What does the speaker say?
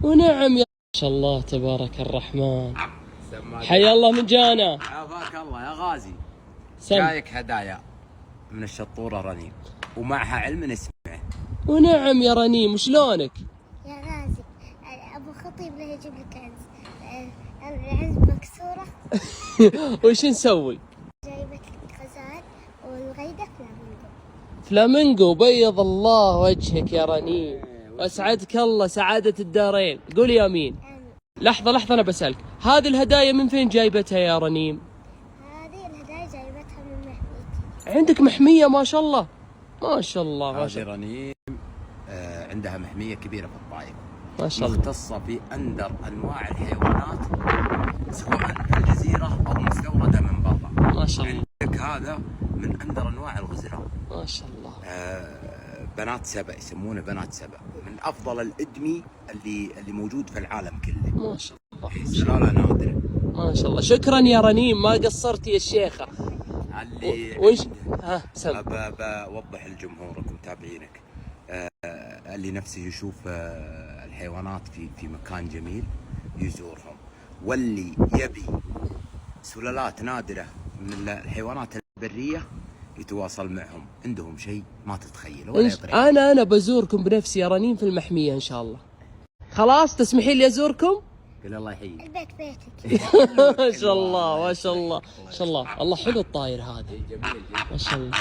ونعم يا ما شاء الله تبارك الرحمن. حيا الله من جانا. عافاك الله يا غازي. سم. جايك هدايا من الشطورة رنيم ومعها علم نسمعه. ونعم يا رنيم، وشلونك؟ يا غازي ابو خطيب له يجيب لك العنز مكسوره. وش نسوي؟ جايبت لك غزال والغيده فلامينغو. فلامينغو، بيض الله وجهك يا رنيم واسعدك الله سعادة الدارين. قول يا مين. لحظة أنا بسألك، هذه الهدايا من فين جايبتها يا رنيم؟ هذه الهدايا جايبتها من محميتي. عندك محمية ما شاء الله. ما شاء الله ما شاء هذه الله. رنيم عندها محمية كبيرة في الطايف، ما شاء الله. مختصة بأندر أنواع الحيوانات سواء في الجزيرة أو مستوردة من برا. ما شاء الله. عندك هذا من أندر أنواع الغزران. ما شاء الله. بنات سبأ، يسمونه بنات سبأ، من أفضل الإدمي اللي موجود في العالم كله. ما شاء الله. سلالة نادرة. ما شاء الله. شكرا يا رنيم، ما قصرتي يا الشيخة. وش سم. بوضح لجمهورك ومتابعينك اللي نفسه يشوف الحيوانات في مكان جميل يزورهم، واللي يبي سلالات نادرة من الحيوانات البرية يتواصل معهم. عندهم شيء ما تتخيله ولا يطرح. انا بزوركم بنفسي يا رنيم في المحمية ان شاء الله. خلاص تسمحين لي ازوركم؟ قل الله يحييك. البيت بيتك. ما شاء الله ما شاء الله ما شاء الله. الله حلو الطاير هذا. جميل ما شاء الله.